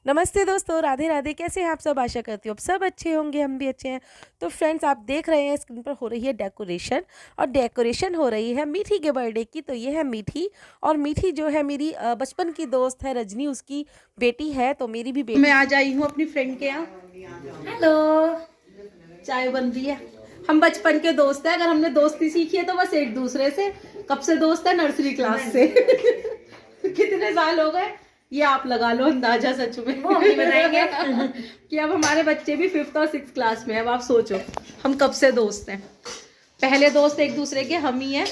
नमस्ते दोस्तों, राधे राधे। कैसे हैं आप सब? आशा करती हूँ आप सब अच्छे होंगे, हम भी अच्छे हैं। तो फ्रेंड्स, आप देख रहे हैं स्क्रीन पर हो रही है डेकोरेशन, और डेकोरेशन हो रही है मीठी के बर्थडे की। तो ये है मीठी, और मीठी जो है मेरी बचपन की दोस्त है। रजनी उसकी बेटी है, तो मेरी भी मैं बेटी आज आई हूँ अपनी फ्रेंड के यहाँ। हेलो, चाय बन रही है। हम बचपन के दोस्त हैं। अगर हमने दोस्ती सीखी है तो बस एक दूसरे से। कब से दोस्त है? नर्सरी क्लास से। कितने साल हो गए ये आप लगा लो अंदाजा। सच में वो हम बताएंगे कि अब हमारे बच्चे भी 5th और 6th क्लास में। अब आप सोचो हम कब से दोस्त हैं। पहले दोस्त एक दूसरे के हम ही हैं।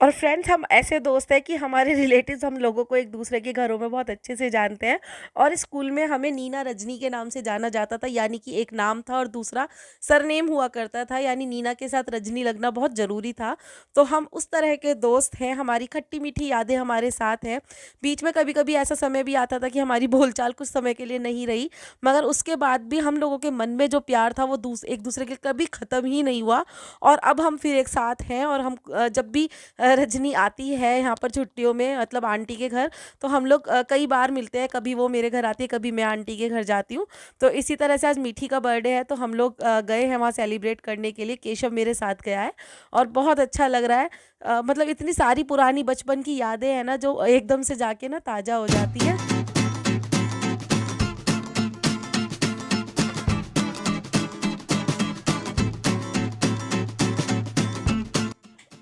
और फ्रेंड्स, हम ऐसे दोस्त हैं कि हमारे रिलेटिव्स हम लोगों को एक दूसरे के घरों में बहुत अच्छे से जानते हैं। और स्कूल में हमें नीना रजनी के नाम से जाना जाता था, यानी कि एक नाम था और दूसरा सरनेम हुआ करता था, यानी नीना के साथ रजनी लगना बहुत ज़रूरी था। तो हम उस तरह के दोस्त हैं, हमारी खट्टी मीठी यादें हमारे साथ हैं। बीच में कभी कभी ऐसा समय भी आता था कि हमारी बोलचाल कुछ समय के लिए नहीं रही, मगर उसके बाद भी हम लोगों के मन में जो प्यार था वो एक दूसरे के कभी ख़त्म ही नहीं हुआ। और अब हम फिर एक साथ हैं, और हम जब भी रजनी आती है यहाँ पर छुट्टियों में, मतलब आंटी के घर, तो हम लोग कई बार मिलते हैं। कभी वो मेरे घर आती है, कभी मैं आंटी के घर जाती हूँ। तो इसी तरह से आज मीठी का बर्थडे है, तो हम लोग गए हैं वहाँ सेलिब्रेट करने के लिए। केशव मेरे साथ गया है, और बहुत अच्छा लग रहा है। मतलब इतनी सारी पुरानी बचपन की यादें हैं ना, जो एकदम से जाके ना ताज़ा हो जाती है।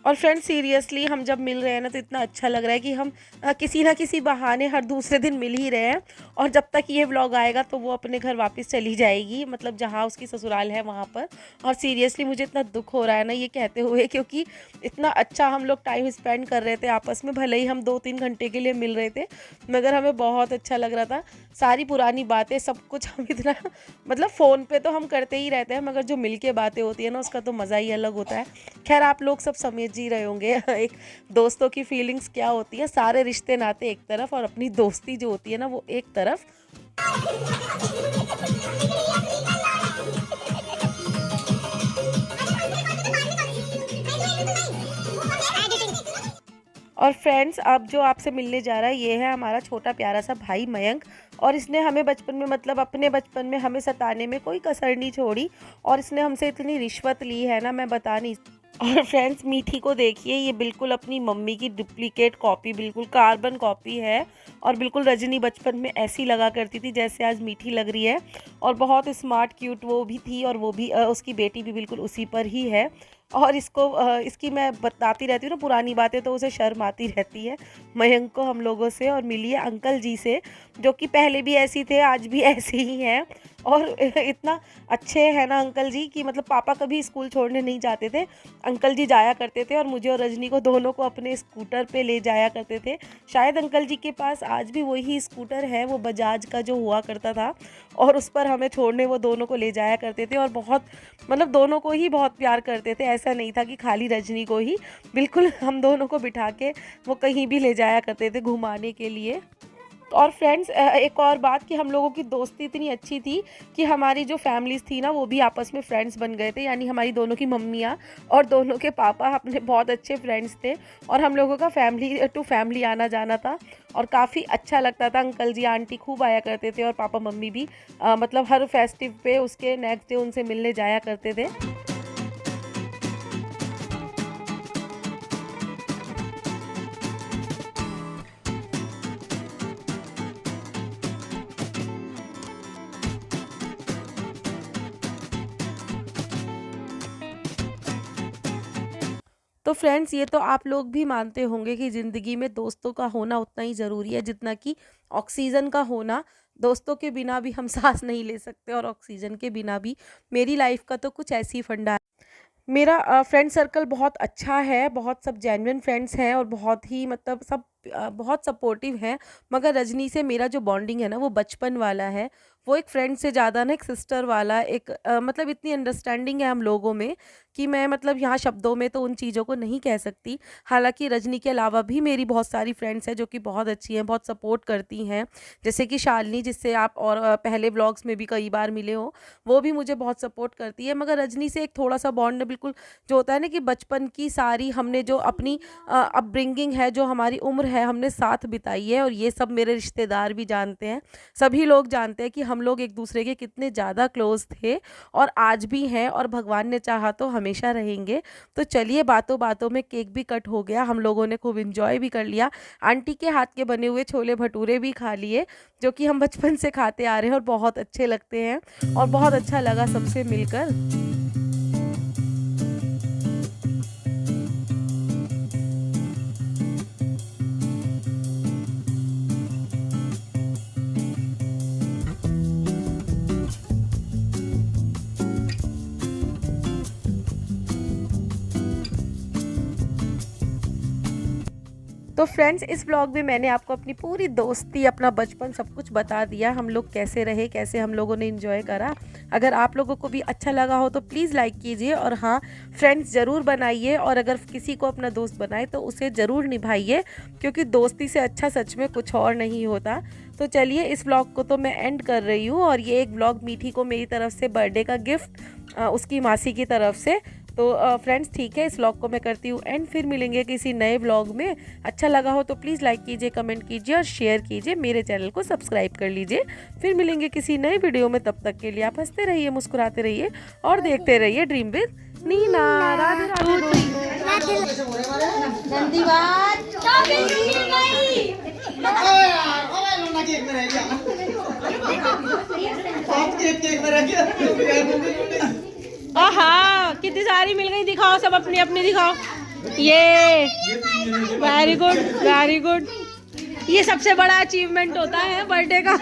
और फ्रेंड्स, सीरियसली हम जब मिल रहे हैं ना, तो इतना अच्छा लग रहा है कि हम किसी ना किसी बहाने हर दूसरे दिन मिल ही रहे हैं। और जब तक ये व्लॉग आएगा तो वो अपने घर वापस चली जाएगी, मतलब जहाँ उसकी ससुराल है वहाँ पर। और सीरियसली मुझे इतना दुख हो रहा है ना ये कहते हुए, क्योंकि इतना अच्छा हम लोग टाइम स्पेंड कर रहे थे आपस में। भले ही हम 2-3 घंटे के लिए मिल रहे थे, मगर हमें बहुत अच्छा लग रहा था। सारी पुरानी बातें, सब कुछ हम इतना मतलब फ़ोन पे तो हम करते ही रहते हैं, मगर जो मिल के बातें होती है ना, उसका तो मज़ा ही अलग होता है। खैर, आप लोग सब समझ ही रहे होंगे एक दोस्तों की फीलिंग्स क्या होती है। सारे रिश्ते नाते एक तरफ, और अपनी दोस्ती जो होती है ना वो एक तरफ। और फ्रेंड्स, अब जो आपसे मिलने जा रहा है ये है हमारा छोटा प्यारा सा भाई मयंक। और इसने हमें बचपन में, मतलब अपने बचपन में हमें सताने में कोई कसर नहीं छोड़ी। और इसने हमसे इतनी रिश्वत ली है ना, मैं बता नहीं। और फ्रेंड्स, मीठी को देखिए, ये बिल्कुल अपनी मम्मी की डुप्लीकेट कॉपी, बिल्कुल कार्बन कॉपी है। और बिल्कुल रजनी बचपन में ऐसी लगा करती थी जैसे आज मीठी लग रही है। और बहुत स्मार्ट क्यूट वो भी थी, और वो भी उसकी बेटी भी बिल्कुल उसी पर ही है। और इसको इसकी मैं बताती रहती हूँ ना पुरानी बातें, तो उसे शर्म आती रहती है मयंक को हम लोगों से। और मिली है अंकल जी से, जो कि पहले भी ऐसी थे, आज भी ऐसे ही हैं। और इतना अच्छे हैं ना अंकल जी, कि मतलब पापा कभी स्कूल छोड़ने नहीं जाते थे, अंकल जी जाया करते थे, और मुझे और रजनी को दोनों को अपने स्कूटर पे ले जाया करते थे। शायद अंकल जी के पास आज भी वही स्कूटर है, वो बजाज का जो हुआ करता था, और उस पर हमें छोड़ने वो दोनों को ले जाया करते थे। और बहुत, मतलब दोनों को ही बहुत प्यार करते थे। ऐसा नहीं था कि खाली रजनी को ही, बिल्कुल हम दोनों को बिठा के वो कहीं भी ले जाया करते थे घुमाने के लिए। और फ्रेंड्स, एक और बात, कि हम लोगों की दोस्ती इतनी अच्छी थी कि हमारी जो फैमिलीज़ थी ना वो भी आपस में फ्रेंड्स बन गए थे। यानी हमारी दोनों की मम्मियाँ और दोनों के पापा अपने बहुत अच्छे फ्रेंड्स थे। और हम लोगों का फैमिली टू फैमिली आना जाना था, और काफ़ी अच्छा लगता था। अंकल जी आंटी खूब आया करते थे, और पापा मम्मी भी मतलब हर फेस्टिव पे उसके नेक्स्ट डे उनसे मिलने जाया करते थे। तो फ्रेंड्स, ये तो आप लोग भी मानते होंगे कि ज़िंदगी में दोस्तों का होना उतना ही ज़रूरी है जितना कि ऑक्सीजन का होना। दोस्तों के बिना भी हम सांस नहीं ले सकते, और ऑक्सीजन के बिना भी। मेरी लाइफ का तो कुछ ऐसी ही फंडा है। मेरा फ्रेंड सर्कल बहुत अच्छा है, बहुत सब जेन्युइन फ्रेंड्स हैं, और बहुत ही, मतलब सब बहुत सपोर्टिव हैं। मगर रजनी से मेरा जो बॉन्डिंग है ना वो बचपन वाला है। वो एक फ्रेंड से ज़्यादा ना एक सिस्टर वाला, एक मतलब इतनी अंडरस्टैंडिंग है हम लोगों में, कि मैं मतलब यहाँ शब्दों में तो उन चीज़ों को नहीं कह सकती। हालांकि रजनी के अलावा भी मेरी बहुत सारी फ्रेंड्स हैं जो कि बहुत अच्छी हैं, बहुत सपोर्ट करती हैं। जैसे कि शालिनी, जिससे आप और पहले व्लॉग्स में भी कई बार मिले हो, वो भी मुझे बहुत सपोर्ट करती है। मगर रजनी से एक थोड़ा सा बॉन्ड बिल्कुल, जो होता है ना कि बचपन की सारी हमने जो अपनी अपब्रिंगिंग है, जो हमारी उम्र है हमने साथ बिताई है, और ये सब मेरे रिश्तेदार भी जानते हैं, सभी लोग जानते हैं कि हम लोग एक दूसरे के कितने ज़्यादा क्लोज थे और आज भी हैं, और भगवान ने चाहा तो हमेशा रहेंगे। तो चलिए, बातों बातों में केक भी कट हो गया, हम लोगों ने खूब इंजॉय भी कर लिया। आंटी के हाथ के बने हुए छोले भटूरे भी खा लिए, जो कि हम बचपन से खाते आ रहे हैं और बहुत अच्छे लगते हैं, और बहुत अच्छा लगा सबसे मिलकर। तो फ्रेंड्स, इस व्लॉग में मैंने आपको अपनी पूरी दोस्ती, अपना बचपन, सब कुछ बता दिया, हम लोग कैसे रहे, कैसे हम लोगों ने एंजॉय करा। अगर आप लोगों को भी अच्छा लगा हो तो प्लीज़ लाइक कीजिए, और हाँ, फ्रेंड्स ज़रूर बनाइए, और अगर किसी को अपना दोस्त बनाए तो उसे ज़रूर निभाइए, क्योंकि दोस्ती से अच्छा सच में कुछ और नहीं होता। तो चलिए, इस व्लॉग को तो मैं एंड कर रही हूँ, और ये एक व्लॉग मीठी को मेरी तरफ से बर्थडे का गिफ्ट उसकी मासी की तरफ से। तो फ्रेंड्स, ठीक है, इस व्लॉग को मैं करती हूँ एंड फिर मिलेंगे किसी नए व्लॉग में। अच्छा लगा हो तो प्लीज़ लाइक कीजिए, कमेंट कीजिए और शेयर कीजिए, मेरे चैनल को सब्सक्राइब कर लीजिए। फिर मिलेंगे किसी नए वीडियो में, तब तक के लिए आप हंसते रहिए, मुस्कुराते रहिए और देखते रहिए ड्रीम विद नीना। राधे राधे दोस्तों। हाँ, कितनी सारी मिल गई, दिखाओ सब अपनी अपनी दिखाओ। ये वेरी गुड, वेरी गुड। ये सबसे बड़ा अचीवमेंट होता है बर्थडे का।